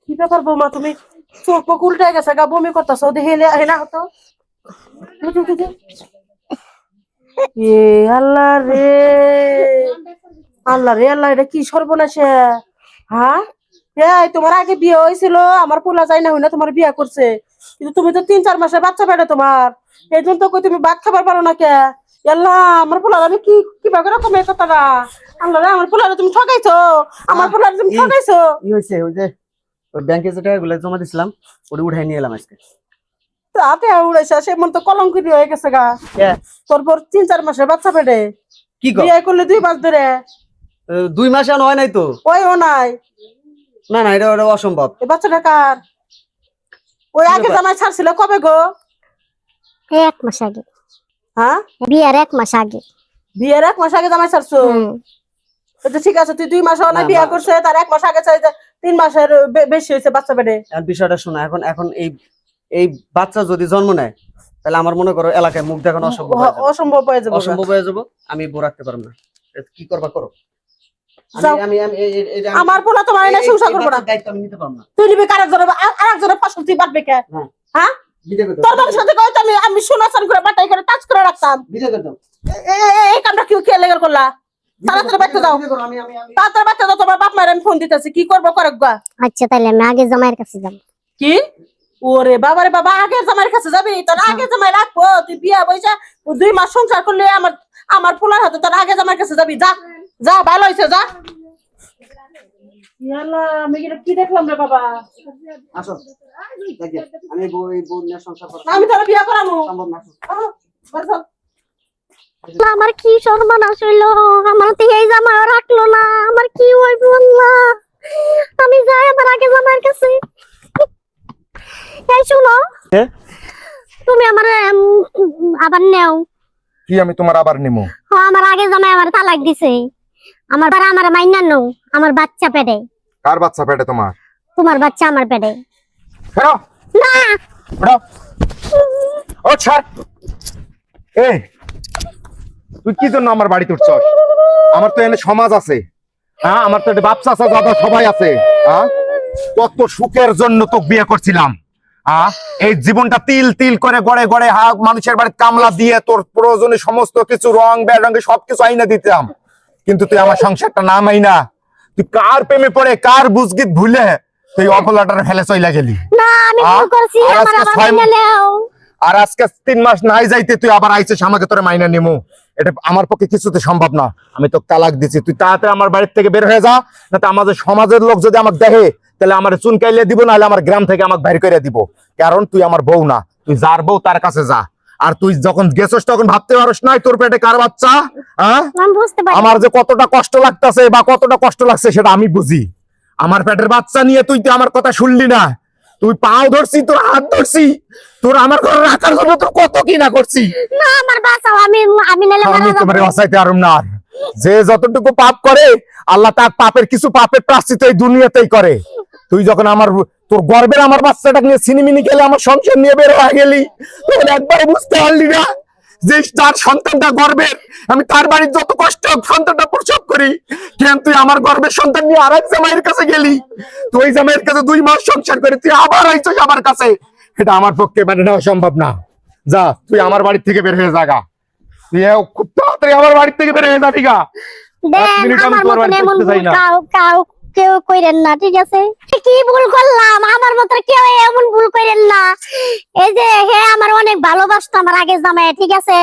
কি ব্যাপার বৌমা, তুমি চোখ মুখ উল্টে গেছে গা, বমি করতেছো, হেলে হেলা হতো। এ আল্লাহ রে, আল্লাহ রে আল্লাহ, এটা কি সর্বনাশে। হ্যাঁ, এই তোমার আগে বিয়ে হয়েছিল, আমার পোলা যায় না, হইনা তোমার বিয়ে করছে, কিন্তু তুমি তো 3-4 মাসের বাচ্চা পেটে তোমার, এই জন্য তো কই তুমি ভাত খাবার পারো না কে। আল্লাহ, আমার পোলার আমি কি কিভাবে রকম এই কথাটা। আল্লাহ রে, আমার পোলারে তুমি ঠকাইছো, আমার পোলারে তুমি ঠকাইছো। কি হয়েছে? ওই যে ওই ব্যাংকে যে টাকাগুলো জমা দিছিলাম ওটা উঠাই নিয়ে এলাম আজকে। হাতে উড়াইছে, সে মন তো কলঙ্কিত হয়ে গেছে গা। তোরপর 3-4 মাসের বাচ্চা পেটে কি বিয়ে করলে 2 মাস ধরে। 2 মাস আর হয় নাই তো। ওইও নাই। না না, এটা অসম্ভব। এই বাচ্চাটা কার? ওই আগে জামাই ছাড়ছিল কবে গো? 1 মাস আগে। হ্যাঁ, বিয়ের 1 মাস আগে। বিয়ের 1 মাস আগে জামাই ছাড়ছো? তো ঠিক আছে, তুই 2 মাস হওয়া বিয়ে করছে, তার 1 মাস আগে চাই, 3 মাসের বেশি হয়েছে বাচ্চা পেটে। বিষয়টা শোনো, এখন এখন এই বাচ্চা যদি জন্ম নেয় তাহলে আমার মনে করো এলাকায় মুখ দেখানো অসম্ভব হয়ে যাবে। অসম্ভব হয়ে যাবো, আমি বউ রাখতে পারবো না। কি করবা করো। আমার পোলা তোমার এনে সংসার করবো না। দায়িত্ব আমি নিতে পারবো না। তুই নিবি আরেকজনের ফসল তুই বাঁধবে কে? হ্যাঁ, তোর বাবার সাথে কইতে আমি সোনাচান করে বাটাই করে টাচ করে রাখতাম। এই কামটা কি কে লেগে করলা? তাড়াতাড়ি বাচ্চা দাও, তাড়াতাড়ি বাচ্চা দাও, তোমার বাপ মায়ের আমি ফোন দিতেছি, কি করবো করে গা। আচ্ছা, তাহলে আমি আগে জামাইয়ের কাছে যাব। কি? ওরে বাবারে বাবা, আগের জামাইয়ের কাছে যাবি? তোর আগে জামাই রাখবো? তুই বিয়া বইসা 2 মাস সংসার করলে আমার পোলার হাতে তোর আগে জামাইয়ের কাছে যাবি? যা যা, ভালো হয়েছে, যা। আমি কি দেখলাম রে বাবা? আসো, আমি বউ নিয়ে সংসার করব। আমি তোর বিয়া করাবো সম্ভব না। আমার কি সর্বনাশ হইলো, আমার তো এই জামাই রাখলো না, আমার কি হইব আল্লাহ। আমি যাই আমার আগে জামাইয়ের কাছে। এই শুনো, তুমি আমার আবার নেও। কি আমি তোমার আবার নিমু? আমার আগে জামাই আমার তালাক দিছে, আমার মাইনা নো, আমার বাচ্চা পেটে। কার বাচ্চা পেটে তোমার? তোমার বাচ্চা আমার পেটে। বেরো না, বেরো। ও ছাড়। এই তুই কি জন্য আমার বাড়িতে উঠছস? আমার তো এনে সমাজ আছে, হ্যাঁ, আমার তো বাপ চাচা দাদা সবাই আছে, হ্যাঁ। কত সুখের জন্য তো বিয়ে করছিলাম, হ্যাঁ। এই জীবনটা তিল তিল করে গড়ে গড়ে মানুষের বাড়িতে কামলা দিয়ে তোর প্রয়োজনে সমস্ত কিছু রং বেরঙে সবকিছু আইনা দিতাম, কিন্তু তুই আমার সংসারটা না মাইনা তুই কার প্রেমে পড়ে কার বুঝগিত ভুলে তুই অপলাটার ফেলে চইলা গেলি। না, আমি ভুল করছি, আমার আবার মাইনা নাও। আর আজকে 3 মাস নাই যাইতে তুই আবার আইছিস আমাকে তোরে মাইনা নিমু, এটা আমার পক্ষে কিছুতে সম্ভব না। আমি তো তালাক দিছি, তুই তাড়াতাড়ি আমার বাড়ি থেকে বের হয়ে যা, না তো আমাদের সমাজের লোক যদি আমাকে দেখে তাহলে আমার চুনকাইলে দিব, নাহলে আমার গ্রাম থেকে আমাকে বাইর করে দিব। কারণ তুই আমার বউ না, তুই যার বউ তার কাছে যা। আর তুই যখন গেছস তখন ভাবতে পারস নাই তোর পেটে কার বাচ্চা, হ্যাঁ। আমার যে কতটা কষ্ট লাগতেছে বা কতটা কষ্ট লাগছে সেটা আমি বুঝি। আমার পেটের বাচ্চা নিয়ে তুই তো আমার কথা শুনলি না, তুই পাও ধরছি, তোর হাত ধরছি, তোর আমার ঘরে রাখার জন্য তোর কত কি না করছি। না, আমার বাঁচাও, আমি নালে মারা আমি যাব। তোমারে বাঁচাইতে পারুম না। যে যতটুকু পাপ করে আল্লাহ তার পাপের কিছু পাপের প্রায়শ্চিত্ত এই দুনিয়াতেই করে। তুই যখন তোর গর্বের আমার বাচ্চাটাকে নিয়ে সিনেমিনি গেলে আমার সংসার নিয়ে বের হয়ে গেলি, তখন একবারে বুঝতে পারলি না যে তার সন্তানটা গর্বের, আমি তার বাড়ির যত কষ্ট সন্তানটা প্রসব করি, কেন তুই আমার গর্বের সন্তান নিয়ে আরেক জামাইয়ের কাছে গেলি? তুই জামাইয়ের কাছে 2 মাস সংসার করে তুই আবার আইছিস আমার কাছে, এটা আমার পক্ষে মানে নেওয়া সম্ভব না। যা, তুই আমার বাড়ি থেকে বের হয়ে যা। তুই খুব তাড়াতাড়ি আমার বাড়ি থেকে বের হয়ে যাবি গা। আমার মতন এমন কেউ কইরেন না, ঠিক আছে? কি ভুল করলাম, আমার মতো কেউ এমন ভুল কইরেন না। এই যে হে আমার অনেক ভালোবাসতো আমার আগে জামাই, ঠিক আছে?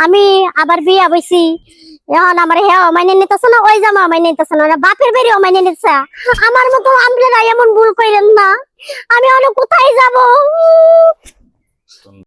আমি আবার বিয়া বইছি, এখন আমার হে মাইনে নিতেছে না, ওই জামা মাইনে নিতেছে না, বাপের বাড়িও মাইনে নিতেছে। আমার মতো আপনারা এমন ভুল কইরেন না। আমি অনেক কোথায় যাব?